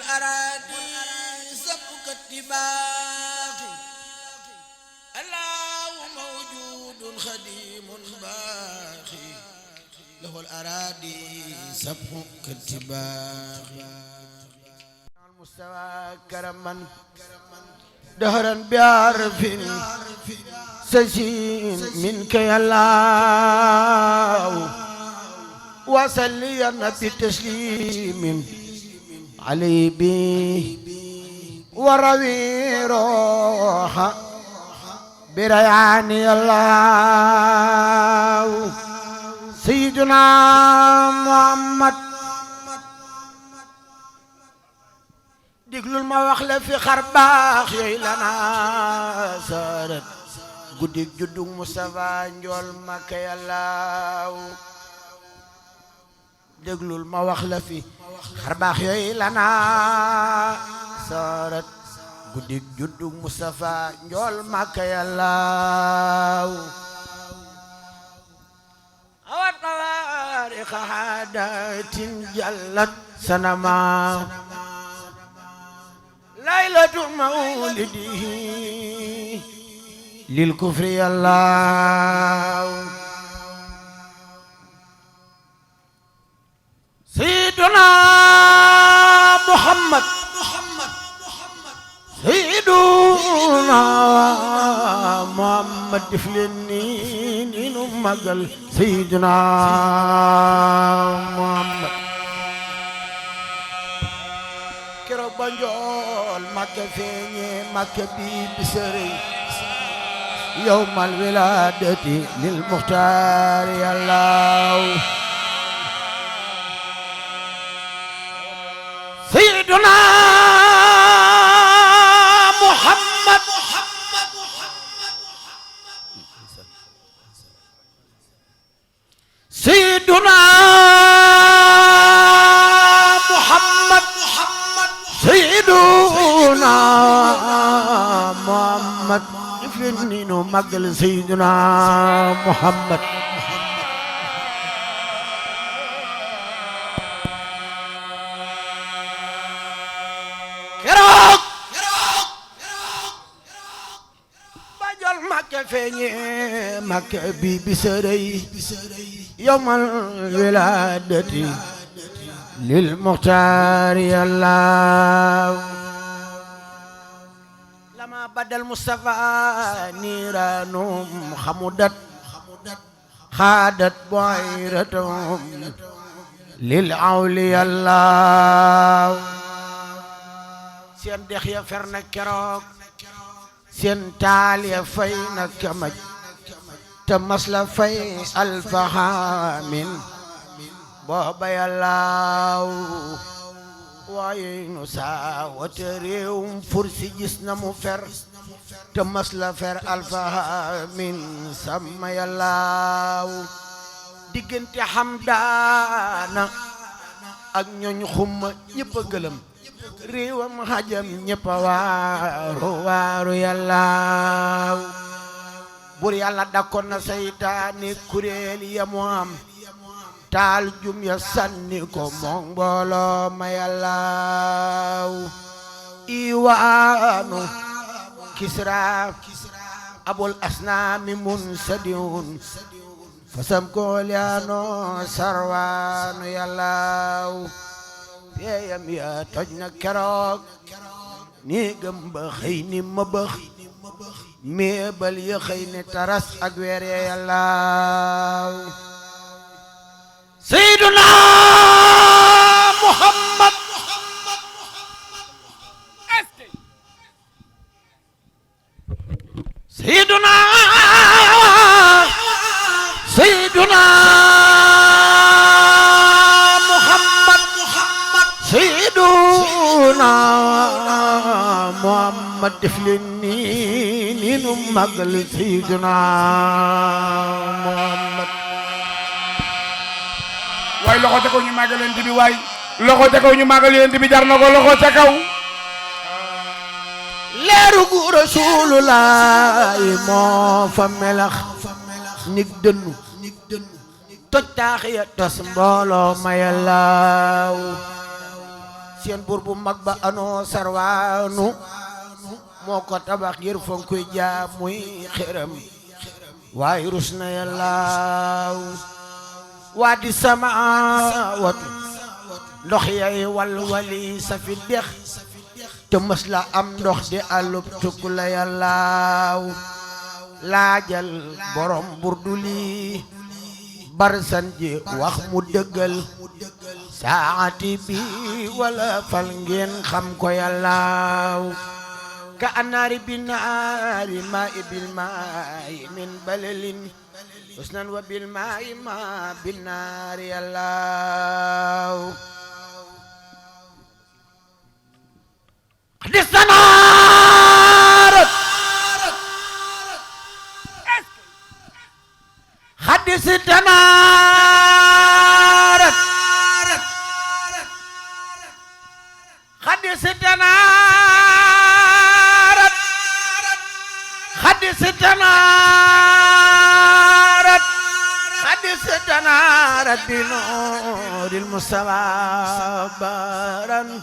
الأراضي سبك اتباع الله موجود خديم باقي له الأراضي سبك اتباع المستوى كرما دهرا بعرف سجين منك يا الله وصلي بتسليم علي بي وروي روحا بريعان الله سيدنا محمد diglul ma wax la fi xar baax yooyu lana saarat guddig juddug Mustafa njool Makka yàllaaw déglul ma wax la fi xar baax yooyu lana saarat guddig juddug Mustafa njool Makka yàllaaw awat tawaariqa haadatin jallat sanama ليلة مولده للكفر الله سيدنا محمد سيدنا محمد دفلني نمقل سيدنا محمد keroog ba njool Makka feeñe Makka bi bisëri yawmal wilaadati lil muxtaar yàllaaw sayyiduna Muhammad sayyiduna سيدنا محمد iflini nu màggal Seydina Muhammad keroog ba jol Makka feeñe Makka bi bisërëy yawmal wilaadati lil muxtaar yàllaaw lama badal Mustafa niiraanum xamudat xaadat boyratum lil awli yàllaaw seen dex ya fer na keroog seen taal ya fay na kamaj te mas la fay alfahamin booba yàllaaw waaye nu saawate réewum fursi gis na mu fer te mas la fer alfahamin sama yàllaaw diggante Hamdaana ak ñooñ xumma ñëpp a gëlëm réewam xajam ñëpp a waaru yàllaaw bur yàlla dakkoon na saytaani kuréel ya mu am taal jum ya sànni ko moom mbooloo ma yàllaaw iwaanu Kisra abul asnaami munsadiun fasam kooliyaano sarwaanu yàllaaw peeyam ya toj na keroog néegam ba xëy ni ma bëx meebal ya xëy ni taras ak weer ya yàllaaw Seydina Muhammad Seydina Muhammad Seydina Muhammad def leen ni nu magal Seydina Muhammad waay loxo ca kaw ñu màggal leen bi waay loxo ca kaw ñu màggal leen bi jar na ko loxo ca kaw leeru gu Rasulullah moo fa melax nig dënnu toj taax ya tos mbooloo ma yàllaaw seen buur bu mag ba anoo sarwaanu moo ko tabax ngir fonk kuy jaam muy xëram waaye rus na yàllaaw waa di sama watu ndox yay walwali sa fi dex te mës la am ndox di àllub tukku la yàllaaw laajal borom burdu lii barsan ji wax mu dëggal saati bi wala fal ngeen xam ko yàllaaw ka anaari binaari maa bil maayi min balalin husnan wa bil maayi ma binaari yàllaaw حدث تنارت حدث تنارت حدث تنارت حدث تنارت بنور المصطفى بارا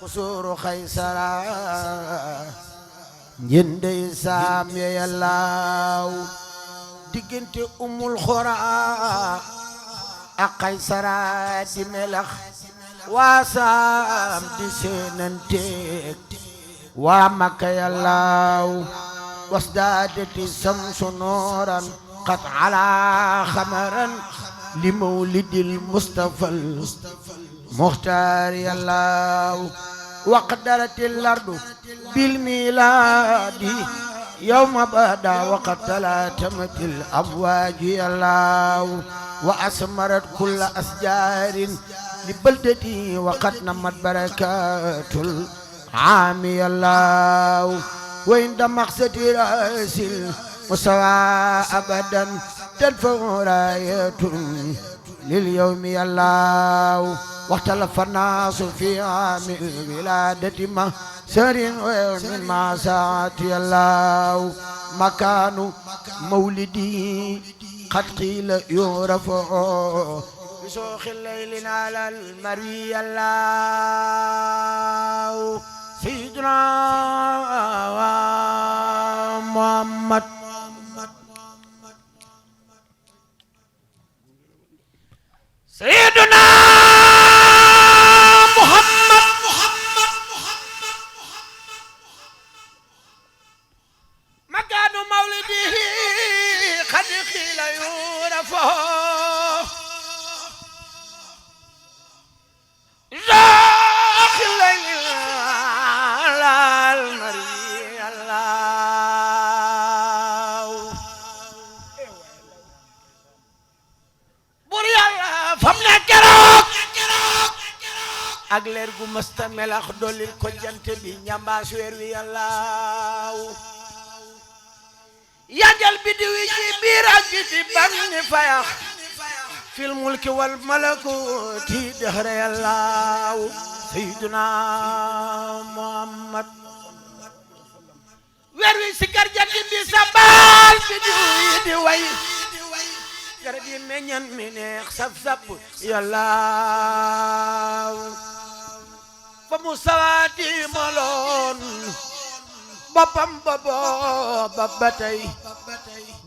قصور خيسرا جندي سام يا الله diggante umul xora ak Kaysara di melax waa saam di seenanteeg waa Makka yàllaaw wasdaadati samsu nooran qad ala xamaran li mawlidil mustafal muxtaar yàllaaw waqdaratil ardu bil milaadi يوم بدا وقد تلاتمت الأمواج الله وأسمرت كل أشجار لبلدتي وقد نمت بركات العام الله وعند مقصد رأس المستوى أبدا تدفع راية لليوم الله واختلف الناس في عام الولادة ما سر ويوم ما ساعة الله مكان مولدي قد قيل يعرف بسوق الليل على المروي الله سيدنا محمد سيدنا محمد مكان مولده قد قيل يعرف زاخ الليل على المري الله بور يالا فمنا كروك ak leer gu mësta melax dolil ko jant bi ñambaas weer wi yàllaaw yajal biddiw yi ci biir ak ci banni fayax fil mulki wal malakuti dahra yàllaaw sayyiduna Muhammad weer wi sikar jant bi sabal biddiw yi di way garab yi meññan mi neex saf-saf yàllaaw fa mu sawaati moloon boppam booba ba tey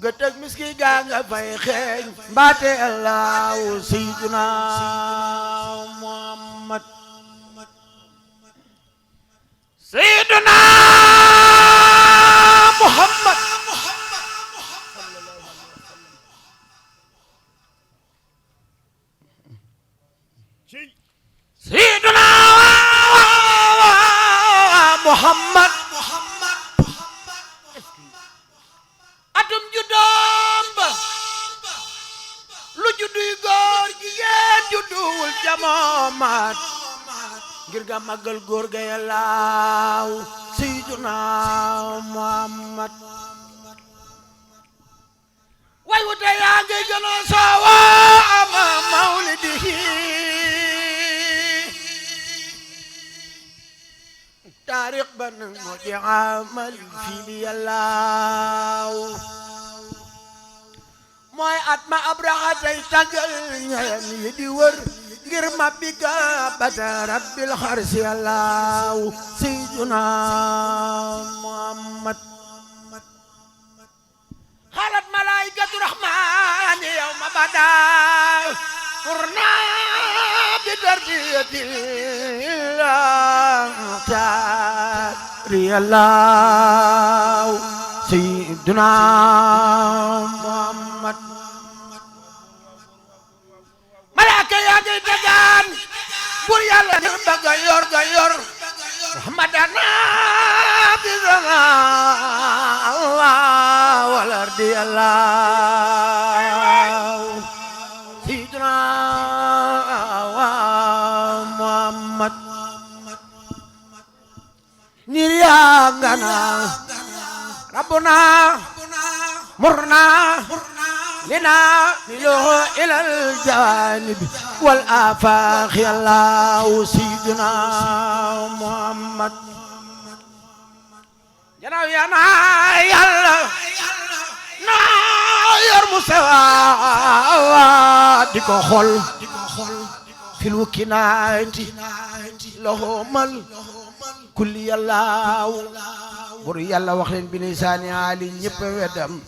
gëtëg miski gaa nga fay xeeñ mbaate Allahu sayyiduna Muhammad sayyiduna Muhammad sayyiduna Muhammad atum juddoom ba lu judduy góor jigéen judduwul jamoomaat ngir ga màggal góor ga yàllaaw sayyiduna Muhammad way wuta yaa ngi gënoo soowa ama mawlidihi taarix ba nag moo di amal fii li yàllaaw mooy at ma Abraha tey tàggal ñayam yi di wër ngir mabika bata rabbil xarsi yàllaaw sayyiduna Muhammad xalat malaikatu rahmani yawma bada urna bi darbiyatil yàllaaw sayyiduna Muhammad malaaka yaa ngi dagaan bur yàlla ni bëgg yor ga yor Muhammadana bi sama wal ardi yàllaaw sayyiduna Muhammad nir yaa ngana rabbuna murna lina niluhu ilal janib wal afaq yàllaaw sayyiduna Muhammad janaw yana yàlla na yor musawa di ko xol fil wukinati lahu mal kulli yàllaaw bur yàlla wax leen bi lisaani ali ñëpp wedam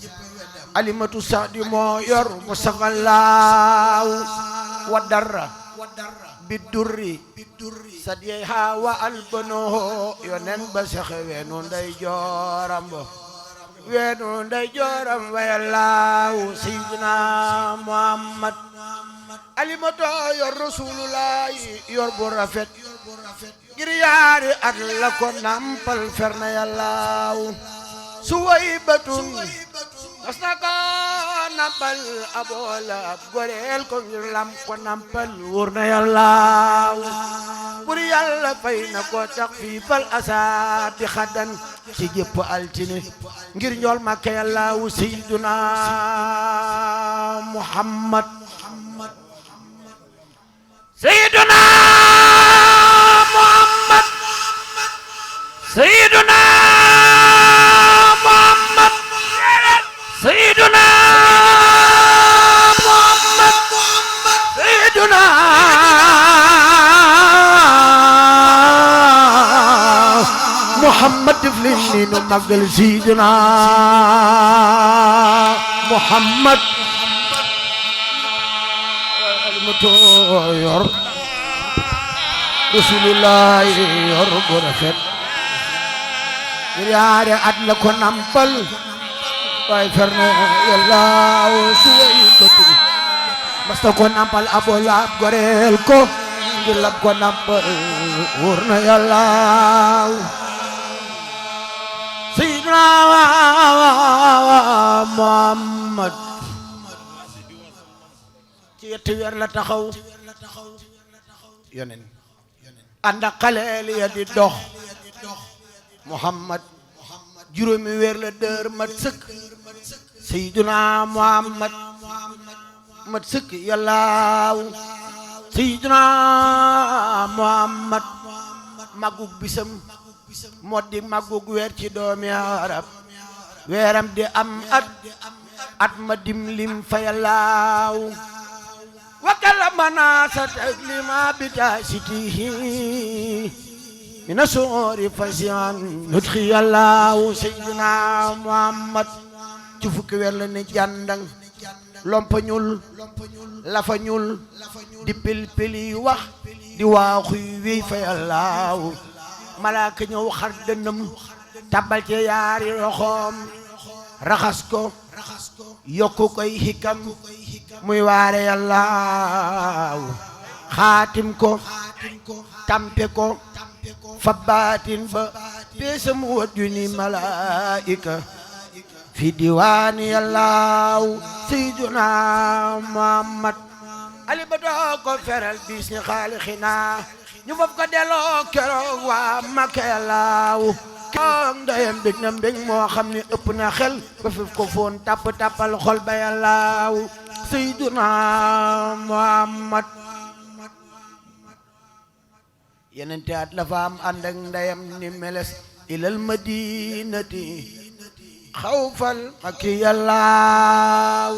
alimatu saadi moo yor musafallaaw wa darra bidurri sadiyha wa albanoho yonen ba saxe weenu nday jooram wa yàllaaw sayyidina Muhammad alimatu yor rasulullahi yor bu rafet ngir yaari at la ko nampal ferna yàllaaw suwaybatun mas na ko nampal abola goreel ko ngir lam ko nampal wóor na yàllaaw bur yàlla fay na ko taxfiifal asaati xaddan ci jëpp altine ngir njool Makka yàllaaw sayyiduna Muhammad sayyiduna Muhammad sayyiduna Muhammad sayyiduna Muhammad sayyiduna Muhammad diflini nu magal sayyiduna Muhammad yor Rasulullah yor bu rafet yaare at la ko nampal waay ferna yàllaaw suway bëtu masta ko nampal abola goreel ko ngir lab ko nampal wóor na yàllaaw sayyidina Muhammad ci yetti weer la taxaw yonen ànd ak xaleel ya di dox Muhammad juróomi weer la dër mat sëkk sayyiduna Muhammad mat sëkk yàllaaw sayyiduna Muhammad màggug bisam moo di màggug weer ci doomi arab weeram di am at ma dim lim fa yàllaaw wa kallamana sa taklima bi taasitihi mina soori fasiyan nutxi yàllaaw sayyidina Muhammad ci fukki weer la ne jàndang lompañul lafañul di pilpili wax di waaxuy wéy fa yàllaaw malaaka ñëw xar dënnam tabal ci yaari loxoom raxas ko yokku koy hikam muy waare yàllaaw xaatim ko tampe ko fa baatin ba peesam wajju ni malaika fi diwaani yàllaaw sayyiduna Muhammad ali ba doo ko feral bis ni xaalixina ñu faf ko delloo keroog waa Makka yàllaaw keroog ndeyam bég na mbég moo xam ne ëpp na xel ba fif ko foon tappal xol ba yàllaaw sayyiduna Muhammad yenente at la fa am ànd ak ndeyam ni meles ilal madinati xawfal ak yàllaaw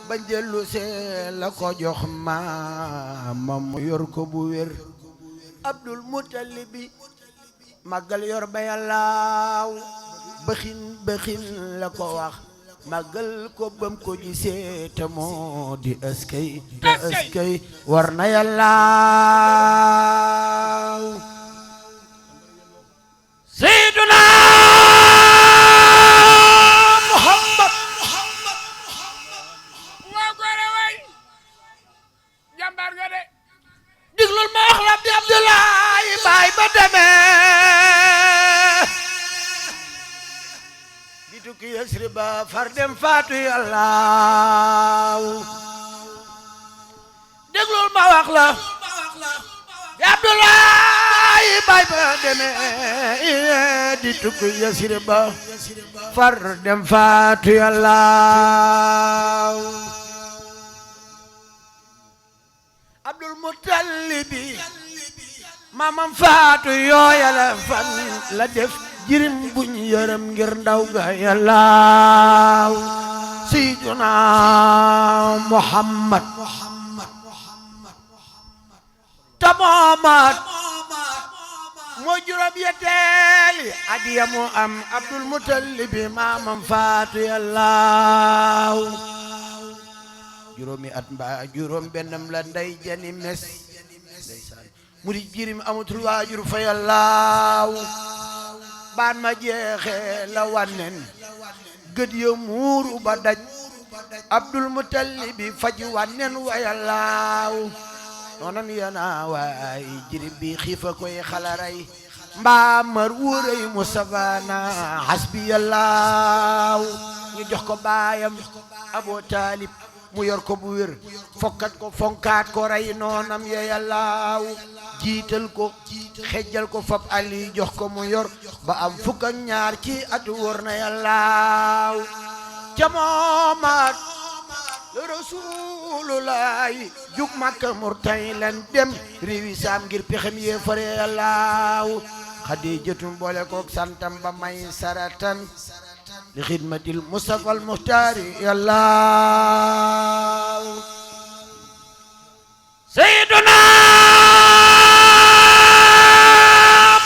ba njëllu see la ko jox maamam mu yor ko bu wér Abdul Mutalibi màggal yor ba yàllaaw bëxin la ko wax màggal ko bam ko gisee te moo di ëskay te ëskay war na yàllaaw Seyduna Muhammad waa gore way jàmbaar nga de diglul ma wax la bi Abdoulaye baay ba demee di tukki Yasri ba far dem faatu yàllaaw diglul ma wax la bi Abdoulaye baay ba demee di tukki Yasri ba far dem faatu yàllaaw Abdul Mutalibi maamam faatu yooya la fan la def jirim buñ yërëm ngir ndaw ga yàllaaw Seydina Muhammad tamaamat moo juróom yetteeli adiya mu am Abdul Mutalibi maamam faatu yàllaaw juróomi at mbaa juróom bennam la nday jani mes ndeysaan mu di jirim amatul waajur fa yàllaaw baan ma jeexe la wannen gët ya muuru ba daj Abdul Mutalibi faji wannen wa yàllaaw noonam yana waay jirim bi xiifa koy xalaray mbaa mar wuuray Mustafaana hasbi yàllaaw ñu jox ko baayam Abu Talib mu yor ko bu wér fokkat ko fonkaat ko rey noonam ya yàllaaw jiital ko xejjal ko fab Ali jox ko mu yor ba am fukk ak ñaar ci atu wóor na yàllaaw ca moomaat la Rasulullaahi jug Makka murtay lan dem réewi saam ngir pexem yee fare yàllaaw Xadiijatu boole kook santam ba may saratan li xidmatil Mustafa al Muxtaari yàllaaw Seyduna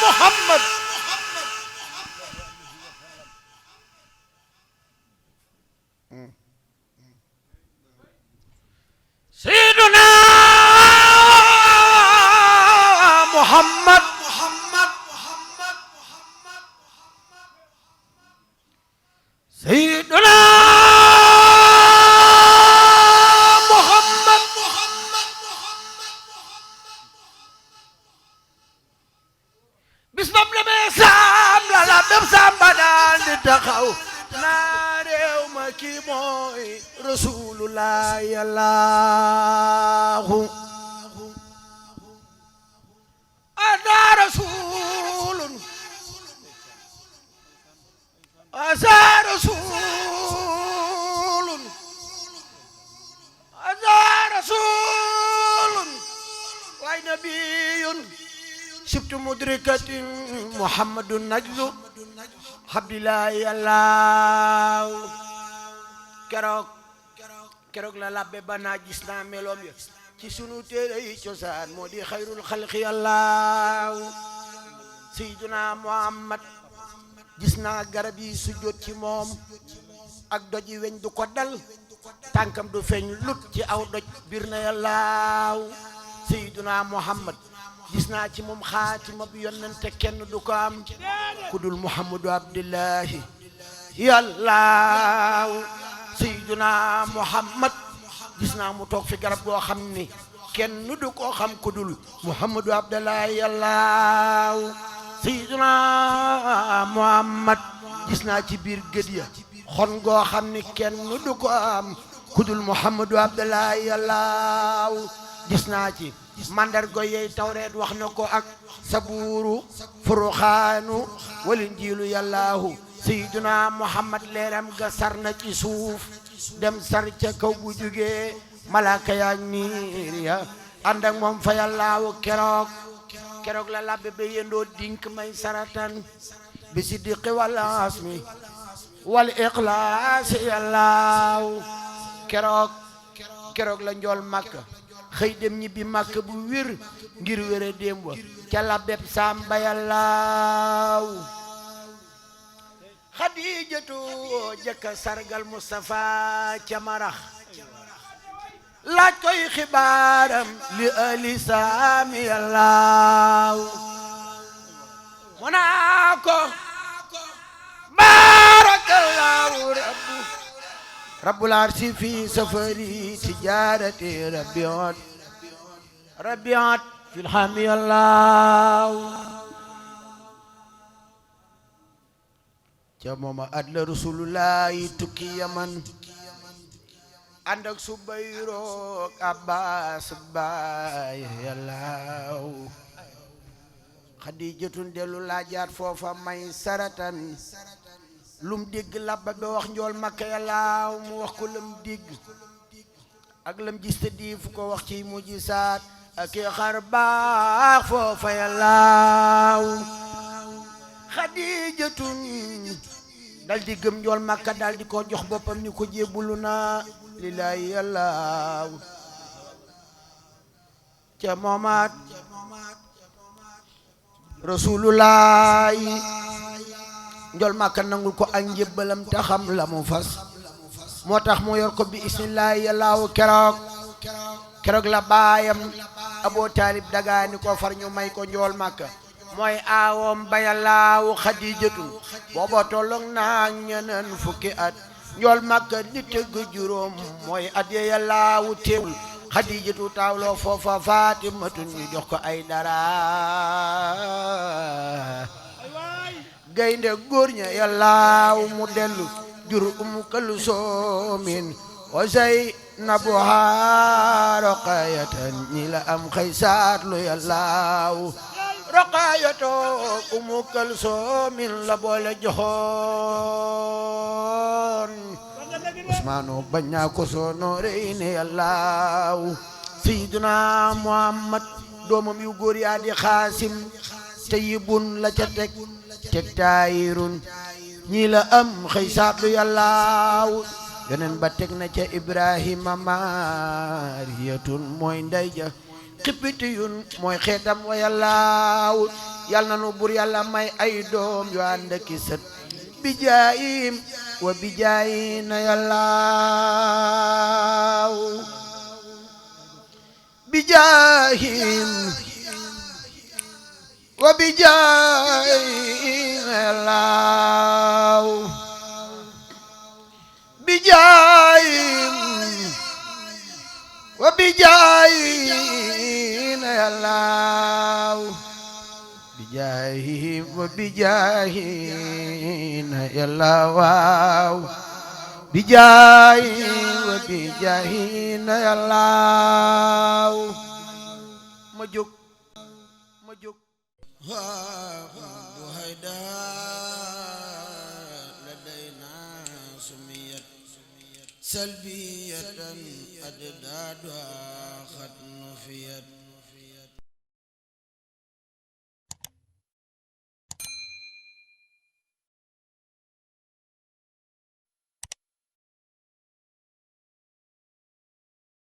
Muhammad Seyduna Muhammad Seyduna Muhammad bis bam demee saam la la dem saam ba daal di taxaw naa réew ma kii mooy Rasulullah yàllaahu ana rasulun asa rasulun waay nabiyun sibtu mudrikatin Muhammadun najlu habdillahi yàllaaw keroog la labbe ba naa gis naa meloom ya ci sunu téere yi cosaan moo di xayrul xalqi yàllaaw Seydina Muhammad gis naa garab yi sujjóot ci moom ak doj yi weñ du ko dal tànkam du feeñ lut ci aw doj bir na yàllaaw Seydina Muhammad gis naa ci moom xaatima bi yonente kenn du ko am ku dul Muhammadu Abdillahi yàllaaw Seydina Muhammad gis naa mu toog fi garab goo xam ni kenn du ko xam ku dul Muhammadu Abdillahi yàllaaw Seydina Muhammad gis naa ci biir gët ya xon goo xam ni kenn du ko am ku dul Muhammadu Abdillahi yàllaaw gis naa ci mandargo yey tawreet wax na ko ak sabuuru furuxaanu wal injiilu yàllaahu Seydina Muhammad leeram ga sar na ci suuf dem sar ca kaw bu jugee malaaka yaa niir ya ànd ak moom fa yàllaahu keroog la labbe be yendoo dink may saratan bi siddiqi wal asmi wal iqlaasi yàllaahu keroog keroog la njool Makka xëy dem ñibbi Makka bu wér ngir wére déem wa ca la bépp saam bayallaaw Xadijatu jëkka sargal Mustafa ca marax laaj koy xibaaram li ali saami yallaaw mu naa ko baarakallaahu rabbul arsi fi safari tijaarati rabiat fil hami yallaaw ca mooma at la rasulullahi tukki yaman ànd ak Subayrook Abbas baay yallaaw Xadijatun dellu laajaat foofa may saratan lum dégg labba ba wax njool Makka yallaaw mu wax ko lam dégg ak lam gis te di fu ko wax ci mujisaat ak i xar baax foofa yallaaw Xadijatun dal di gëm njool Makka dal di ko jox boppam ni ko jébbulu na lillahi yallaaw ca moomaat rasulullahi njool Makka nangul ko ak njébbalam te xam la mu fas moo tax mu yor ko bi ismillahi yallaaw keroog la baayam Abu Taalib dagaani ko far ñu may ko njool Makka mooy aawom ba yallaaw Xadijatu booba tolloog naa ñeneen fukki at njool Makka nit ak juróom mooy at ya yallaaw teewul Xadijatu taawloo foofa Faatimatu ñu jox ko ay dara gaynde góor ña yallaaw mu dellu jur Kalsoomin wa Zaynabuha Roqayatan ñi la am Xaysaat lu yallaaw Roqayato Kalsoomin la boole joxoon Usmaanu bañ naa ko soono rey ne yallaaw Sayyiduna Muhammad doomam yu góor yaa di Xaasim Tayyibun la ca teg Taayirun ñii la am Xaysaat lu yallaaw yeneen ba teg na ca Ibrahima Mariyatun mooy ndey ja Xibtiyun mooy xeetam wa yallaaw yal na nu bur yàlla may ay doom yu ànd ak sët bijaayim wa bijaayina yallaaw bijaayim wa bijaayina yallaaw bijaayim wa bijaayina yallaaw bijaayim wa bijaayina yallaaw bijaayim wa bijaayina yallaaw ma jóg bu hayda ladayna sumiyat salbiyatan addaduha xat nufiyat